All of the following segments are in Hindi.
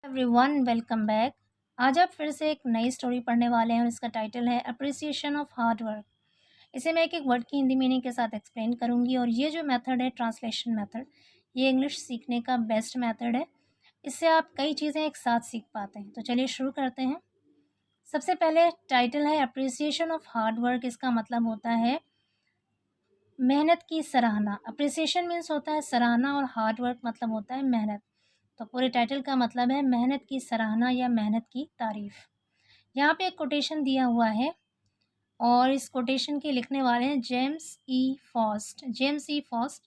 Everyone welcome back. आज आप फिर से एक नई स्टोरी पढ़ने वाले हैं और इसका टाइटल है अप्रिसिएशन ऑफ हार्ड वर्क। इसे मैं एक एक वर्ड की हिंदी मीनिंग के साथ एक्सप्लेन करूंगी और ये जो मेथड है ट्रांसलेशन मेथड, ये इंग्लिश सीखने का बेस्ट मेथड है। इससे आप कई चीज़ें एक साथ सीख पाते हैं। तो चलिए शुरू करते हैं। सबसे पहले टाइटल है अप्रिसिएशन ऑफ हार्ड वर्क। इसका मतलब होता है मेहनत की सराहना। अप्रिसिएशन मीन्स होता है सराहना और हार्ड वर्क मतलब होता है मेहनत। तो पूरे टाइटल का मतलब है मेहनत की सराहना या मेहनत की तारीफ। यहाँ पे एक कोटेशन दिया हुआ है और इस कोटेशन के लिखने वाले हैं जेम्स ई फॉस्ट। जेम्स ई फॉस्ट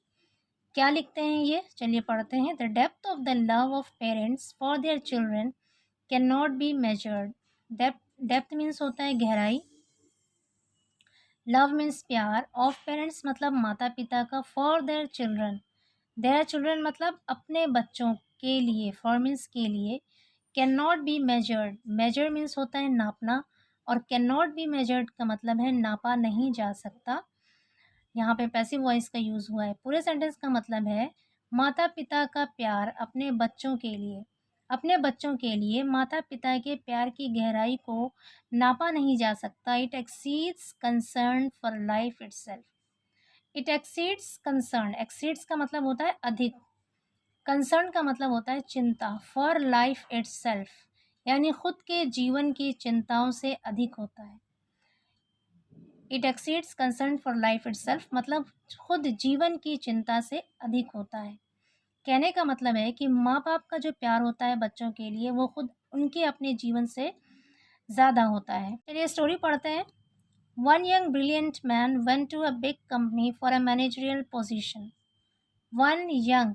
क्या लिखते हैं ये चलिए पढ़ते हैं। The depth of the love of parents for their children can not be measured. Depth means होता है गहराई, लव मीन्स प्यार, ऑफ पेरेंट्स मतलब माता पिता का, फॉर देयर चिल्ड्रन मतलब अपने बच्चों के लिए, फॉर मीन्स के लिए, can not be measured. Measure means होता है नापना और कैन नॉट बी मेजर्ड का मतलब है नापा नहीं जा सकता। यहाँ पे पैसिव वॉइस का यूज़ हुआ है। पूरे सेंटेंस का मतलब है माता पिता का प्यार अपने बच्चों के लिए माता पिता के प्यार की गहराई को नापा नहीं जा सकता। It exceeds concern for life itself. It exceeds concern, exceeds का मतलब होता है अधिक, कंसर्न का मतलब होता है चिंता, फॉर लाइफ इटसेल्फ यानी खुद के जीवन की चिंताओं से अधिक होता है। It exceeds concern for life itself मतलब खुद जीवन की चिंता से अधिक होता है। कहने का मतलब है कि माँ बाप का जो प्यार होता है बच्चों के लिए वो खुद उनके अपने जीवन से ज़्यादा होता है। चलिए स्टोरी पढ़ते हैं। One young brilliant man went to a big company for a managerial position. One young,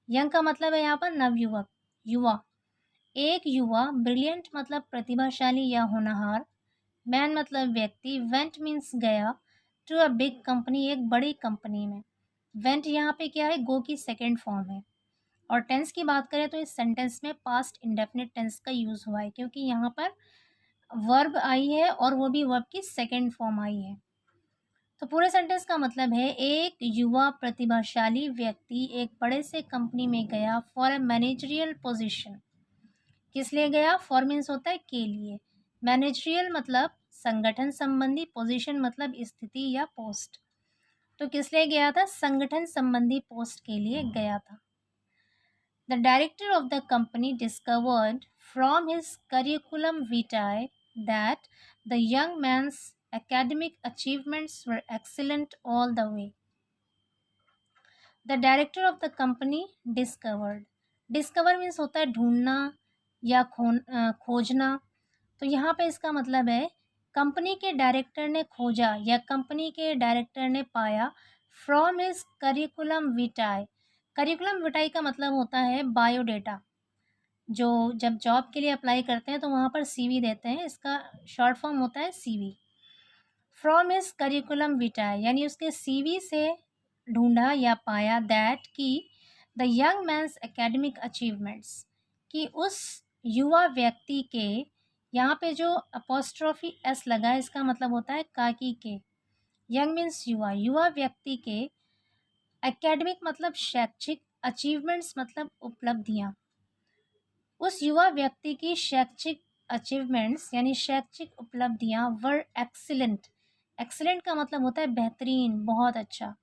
young का मतलब है यहाँ पर नवयुवक, युवा। एक युवा, ब्रिलियंट मतलब प्रतिभाशाली या होनहार, मैन मतलब व्यक्ति, वेंट मीन्स गया, टू अ बिग कंपनी एक बड़ी कंपनी में। वेंट यहाँ पे क्या है, गो की सेकेंड फॉर्म है। और टेंस की बात करें तो इस सेंटेंस में पास्ट इंडेफिनिट टेंस का यूज़ हुआ है क्योंकि यहाँ पर वर्ब आई है और वो भी वर्ब की सेकेंड फॉर्म आई है। तो पूरे सेंटेंस का मतलब है एक युवा प्रतिभाशाली व्यक्ति एक बड़े से कंपनी में गया फॉर अ मैनेजरियल पोजीशन। किस लिए गया, फॉर मीन्स होता है के लिए, मैनेजरियल मतलब संगठन संबंधी, पोजीशन मतलब स्थिति या पोस्ट। तो किस लिए गया था, संगठन संबंधी पोस्ट के लिए गया था। The director of the company discovered from his curriculum vitae that the young man's academic achievements were excellent all the way. The director of the company discovered, discover means होता है ढूंढना या खोजना। तो यहाँ पे इसका मतलब है कंपनी के डायरेक्टर ने खोजा या कंपनी के डायरेक्टर ने पाया फ्रॉम हिज करिकुलम विटाe। करिकुलम विटाe का मतलब होता है बायोडेटा। जो जब जॉब के लिए अप्लाई करते हैं तो वहाँ पर सीवी देते हैं, इसका शॉर्ट फॉर्म होता है CV. From his curriculum vitae यानी उसके सीवी से ढूंढा या पाया दैट कि the young man's academic achievements, कि उस युवा व्यक्ति के, यहाँ पे जो अपोस्ट्रोफी एस लगा है इसका मतलब होता है काकी के, यंग मीन्स युवा, युवा व्यक्ति के, एकेडमिक मतलब शैक्षिक, अचीवमेंट्स मतलब उपलब्धियाँ, उस युवा व्यक्ति की शैक्षिक अचीवमेंट्स यानी शैक्षिक उपलब्धियाँ वर एक्सीलेंट। एक्सीलेंट का मतलब होता है बेहतरीन, बहुत अच्छा,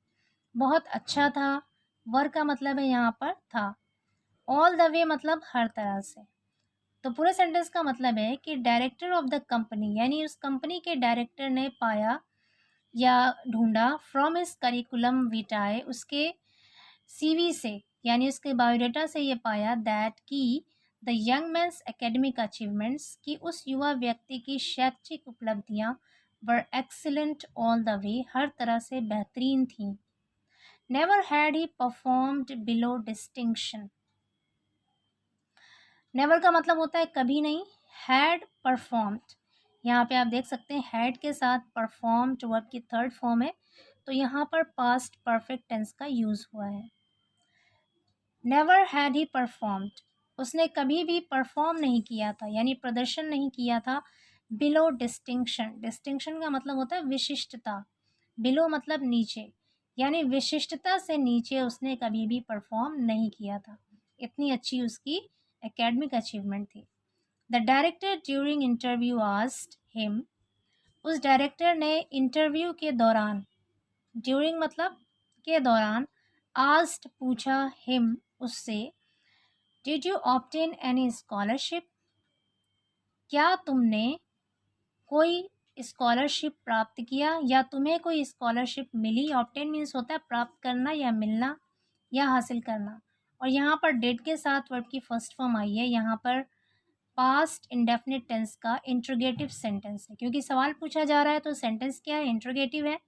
बहुत अच्छा था। वर का मतलब है यहाँ पर था। ऑल द वे मतलब हर तरह से। तो पूरे सेंटेंस का मतलब है कि डायरेक्टर ऑफ द कंपनी यानी उस कंपनी के डायरेक्टर ने पाया या ढूंढा फ्रॉम हिज करिकुलम विटाe उसके सीवी से यानी उसके बायोडाटा से ये पाया दैट कि the young man's academic achievements, कि उस युवा व्यक्ति की शैक्षिक उपलब्धियां were excellent all the way हर तरह से बेहतरीन थीं। Never had he performed below distinction. Never का मतलब होता है कभी नहीं, हैड परफॉर्म्ड, यहाँ पे आप देख सकते हैं हैड के साथ परफॉर्म्ड वर्ब की थर्ड फॉर्म है, तो यहाँ पर पास्ट परफेक्ट टेंस का यूज़ हुआ है। नेवर हैड ही परफॉर्म्ड, उसने कभी भी परफॉर्म नहीं किया था यानी प्रदर्शन नहीं किया था बिलो डिस्टिंक्शन। डिस्टिंक्शन का मतलब होता है विशिष्टता, बिलो मतलब नीचे, यानी विशिष्टता से नीचे उसने कभी भी परफॉर्म नहीं किया था, इतनी अच्छी उसकी एकेडमिक अचीवमेंट थी। The director during interview asked him, उस डायरेक्टर ने इंटरव्यू के दौरान, ड्यूरिंग मतलब के दौरान, आस्क्ड पूछा, हिम उससे, did you obtain any scholarship, क्या तुमने कोई स्कॉलरशिप प्राप्त किया या तुम्हें कोई स्कॉलरशिप मिली। ऑब्टेन मीन्स होता है प्राप्त करना या मिलना या हासिल करना। और यहाँ पर डिड के साथ वर्ब की फर्स्ट फॉर्म आई है। यहाँ पर पास्ट इंडेफिनिट टेंस का इंट्रोगेटिव सेंटेंस है, क्योंकि सवाल पूछा जा रहा है तो सेंटेंस क्या है, इंट्रोगेटिव है।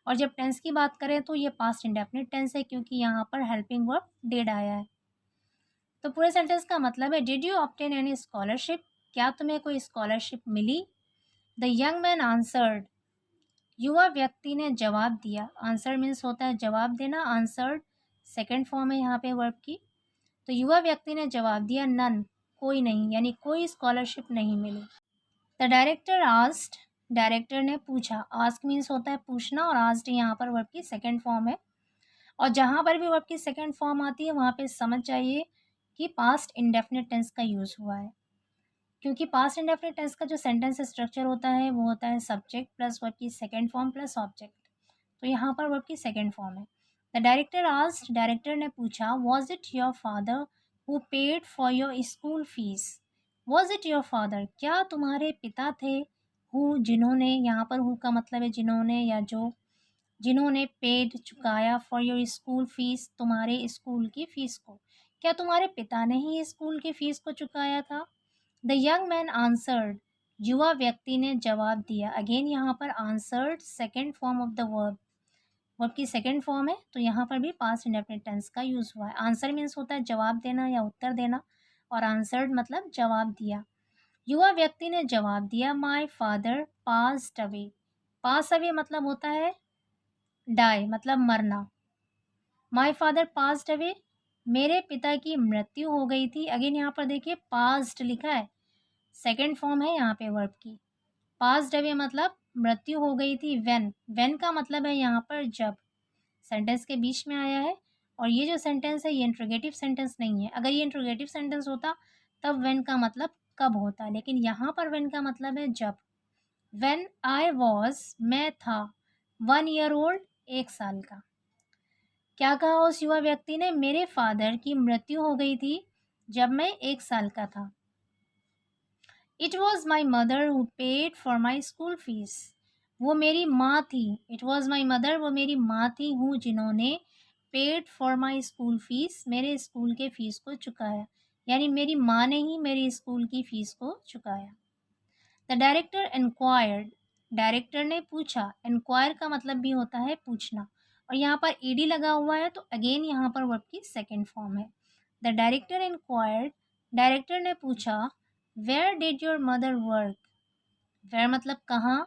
और जब टेंस की बात करें तो ये पास्ट इंडेफिनिट टेंस है, क्योंकि यहाँ पर हेल्पिंग वर्ब डिड आया है। तो पूरे सेंटेंस का मतलब है, did you obtain any scholarship, क्या तुम्हें कोई स्कॉलरशिप मिली। द यंग मैन आंसर्ड, युवा व्यक्ति ने जवाब दिया। आंसर मीन्स होता है जवाब देना, आंसर्ड सेकंड फॉर्म है यहाँ पे वर्ब की। तो युवा व्यक्ति ने जवाब दिया, नन, कोई नहीं, यानी कोई स्कॉलरशिप नहीं मिली। द डायरेक्टर आस्क्ड, डायरेक्टर ने पूछा। आस्क मीन्स होता है पूछना, और आस्क्ड यहाँ पर वर्ब की सेकंड फॉर्म है। और जहाँ पर भी वर्ब की सेकंड फॉर्म आती है वहाँ पे समझ जाइए कि पास्ट इंडेफिनिट टेंस का यूज़ हुआ है, क्योंकि पास्ट इंडेफिनिट टेंस का जो सेंटेंस स्ट्रक्चर होता है वो होता है सब्जेक्ट प्लस वर्ब की सेकंड फॉर्म प्लस ऑब्जेक्ट। तो यहाँ पर वर्ब की सेकंड फॉर्म है। द डायरेक्टर आस्क्ड, डायरेक्टर ने पूछा, was it your father who paid for your school fees. Was it your father, क्या तुम्हारे पिता थे, हु जिन्होंने, यहाँ पर हु का मतलब है जिन्होंने या जो, जिन्होंने पेड चुकाया फॉर योर स्कूल फीस, तुम्हारे स्कूल की फ़ीस को। क्या तुम्हारे पिता ने ही स्कूल की फ़ीस को चुकाया था। द यंग मैन आंसर्ड, युवा व्यक्ति ने जवाब दिया। अगेन यहाँ पर answered second form of the verb, verb की सेकेंड फॉर्म है, तो यहाँ पर भी पास्ट इंडेफिनिट टेंस का यूज़ हुआ है। आंसर मीन्स होता है जवाब देना या उत्तर देना, और आंसर्ड मतलब जवाब दिया। युवा व्यक्ति ने जवाब दिया, my father passed away. Pass away मतलब होता है डाई, मतलब मरना। माई फादर पास्ड अवे, मेरे पिता की मृत्यु हो गई थी। अगेन यहाँ पर देखिए पास्ट लिखा है, सेकेंड फॉर्म है यहाँ पे वर्ब की। पास्ड अवे मतलब मृत्यु हो गई थी। व्हेन का मतलब है यहाँ पर जब, सेंटेंस के बीच में आया है। और ये जो सेंटेंस है ये इंट्रोगेटिव सेंटेंस नहीं है। अगर ये इंट्रोगेटिव सेंटेंस होता तब व्हेन का मतलब कब होता, लेकिन यहाँ पर व्हेन का मतलब है जब। व्हेन आई वॉज, मैं था, 1 ईयर ओल्ड, 1 साल का। क्या कहा उस युवा व्यक्ति ने, मेरे फादर की मृत्यु हो गई थी जब मैं 1 साल का था। It was my mother who paid for my school fees, वो मेरी माँ थी। इट वॉज माई मदर, वो मेरी माँ थी, हूँ जिन्होंने, paid for my school fees, मेरे स्कूल के फ़ीस को चुकाया। यानी मेरी माँ ने ही मेरी स्कूल की फ़ीस को चुकाया। द डायरेक्टर इंक्वायर्ड, डायरेक्टर ने पूछा। इंक्वायर का मतलब भी होता है पूछना, और यहाँ पर ईडी लगा हुआ है तो अगेन यहाँ पर वर्ब की सेकेंड फॉर्म है। द डायरेक्टर इंक्वायर्ड, डायरेक्टर ने पूछा, where did your mother work. Where मतलब कहाँ,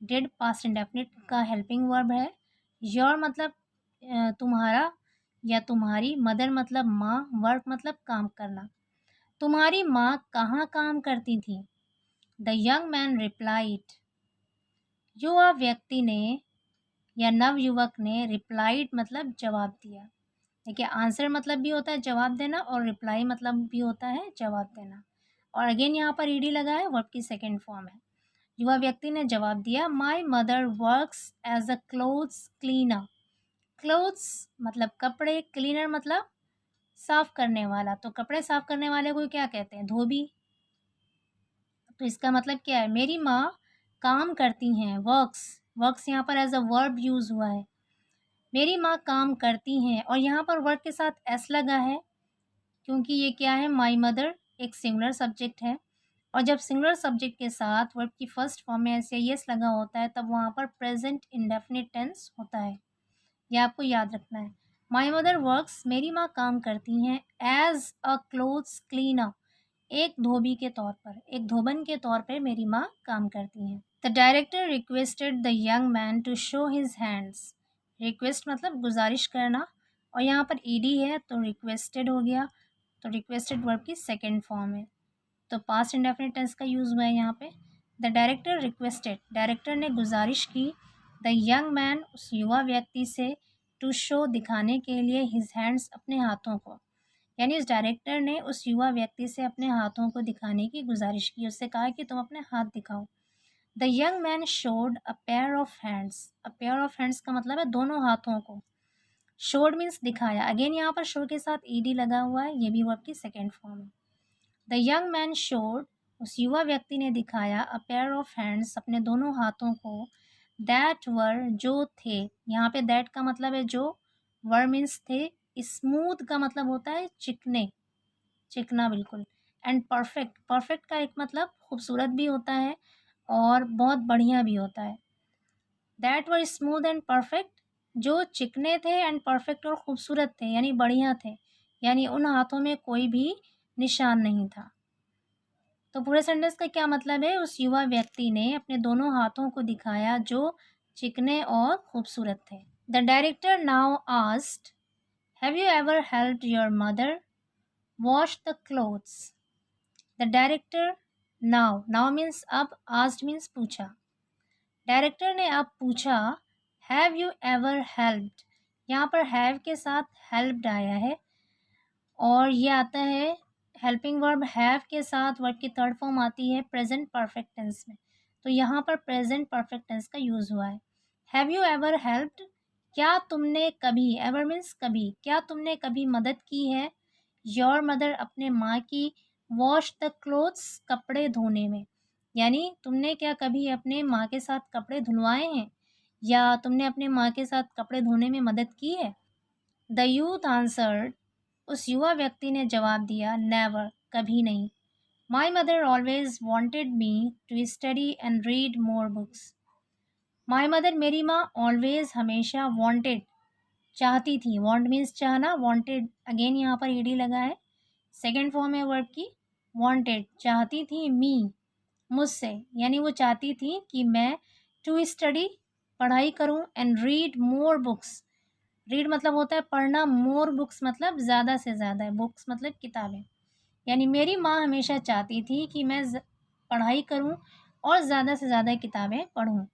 डिड पास्ट इंडेफिनिट का हेल्पिंग वर्ब है, योर मतलब तुम्हारा या तुम्हारी, मदर मतलब माँ, वर्क मतलब काम करना। तुम्हारी माँ कहाँ काम करती थी। द यंग मैन रिप्लाइड, युवा व्यक्ति ने या नवयुवक ने, रिप्लाइड मतलब जवाब दिया। देखिए आंसर मतलब भी होता है जवाब देना, और रिप्लाई मतलब भी होता है जवाब देना। और अगेन यहाँ पर ईडी लगा है, वर्ब की सेकेंड फॉर्म है। युवा व्यक्ति ने जवाब दिया, my mother works as a clothes cleaner. Clothes मतलब कपड़े, क्लीनर मतलब साफ करने वाला। तो कपड़े साफ करने वाले को क्या कहते हैं, धोबी। तो इसका मतलब क्या है, मेरी माँ काम करती हैं, वर्क्स, वर्क्स यहाँ पर एज अ वर्ब यूज़ हुआ है। मेरी माँ काम करती हैं, और यहाँ पर वर्ब के साथ एस लगा है, क्योंकि ये क्या है, माई मदर एक सिंगुलर सब्जेक्ट है। और जब सिंगुलर सब्जेक्ट के साथ वर्ब की फर्स्ट फॉर्म में ऐसे यस लगा होता है तब वहाँ पर प्रेजेंट इंडेफिनिट टेंस होता है। ये आपको याद रखना है। माई मदर वर्क्स, मेरी माँ काम करती हैं, एज अ क्लोथ्स क्लीनर, एक धोबी के तौर पर, एक धोबन के तौर पर मेरी माँ काम करती हैं। The director requested the young man to show his hands. Request मतलब गुजारिश करना, और यहाँ पर ईडी है तो रिक्वेस्टेड हो गया। तो रिक्वेस्टेड वर्ब की सेकेंड फॉर्म है, तो पास्ट इंडेफिनिट टेंस का यूज़ हुआ है यहाँ पे। द डायरेक्टर रिक्वेस्टेड, डायरेक्टर ने गुजारिश की, द यंग मैन उस युवा व्यक्ति से, टू शो दिखाने के लिए, हिज हैंड्स अपने हाथों को। यानी उस डायरेक्टर ने उस युवा व्यक्ति से अपने हाथों को दिखाने की गुजारिश की। उससे कहा कि तुम अपने हाथ दिखाओ। The young man showed a pair of hands. A pair of hands का मतलब है दोनों हाथों को। शोड मीन्स दिखाया। अगेन यहाँ पर शो के साथ ईडी लगा हुआ है, ये भी वर्ब की सेकेंड फॉर्म है। द यंग मैन शोड, उस युवा व्यक्ति ने दिखाया, अ पेयर ऑफ हैंड्स, अपने दोनों हाथों को, दैट वर, जो थे। यहाँ पे दैट का मतलब है जो, वर मीन्स थे, स्मूथ का मतलब होता है चिकने, चिकना बिल्कुल, एंड परफेक्ट, परफेक्ट का एक मतलब खूबसूरत भी होता है और बहुत बढ़िया भी होता है। That were smooth and perfect, जो चिकने थे, एंड परफेक्ट और खूबसूरत थे यानी बढ़िया थे, यानी उन हाथों में कोई भी निशान नहीं था। तो पूरे सेंटेंस का क्या मतलब है? उस युवा व्यक्ति ने अपने दोनों हाथों को दिखाया जो चिकने और खूबसूरत थे। The director now asked, have you ever helped your mother wash the clothes? The director now, now means अब, आस्क्ड मीन्स पूछा। डायरेक्टर ने अब पूछा, हैव यू एवर हेल्प्ड, यहाँ पर हैव के साथ हेल्प्ड आया है और ये आता है हेल्पिंग वर्ब हैव के साथ, वर्ब की थर्ड फॉर्म आती है प्रेजेंट परफेक्ट टेंस में। तो यहाँ पर प्रेजेंट परफेक्ट टेंस का यूज़ हुआ है। हैव यू एवर हेल्प्ड, क्या तुमने कभी, एवर मीन्स कभी, क्या तुमने कभी मदद की है, योर मदर, अपने माँ की, वॉश द क्लोथ्स, कपड़े धोने में, यानी तुमने क्या कभी अपने माँ के साथ कपड़े धुलवाए हैं या तुमने अपने माँ के साथ कपड़े धोने में मदद की है। द यूथ आंसर्ड, उस युवा व्यक्ति ने जवाब दिया, नेवर, कभी नहीं। My mother always wanted me to study and read more books. My mother, मेरी माँ, ऑलवेज, हमेशा, वॉन्टेड, चाहती थी, वॉन्ट मीन्स चाहना, वॉन्टेड अगेन यहाँ पर ईडी लगा है, सेकेंड फॉर्म है वर्ब की, वॉन्टेड, चाहती थी, मी, मुझसे, यानी वो चाहती थी कि मैं टू स्टडी, पढ़ाई करूं, and read more books, read मतलब होता है पढ़ना, मोर बुक्स मतलब ज़्यादा से ज़्यादा है, बुक्स मतलब किताबें, यानी मेरी माँ हमेशा चाहती थी कि मैं पढ़ाई करूं और ज़्यादा से ज़्यादा किताबें पढूं।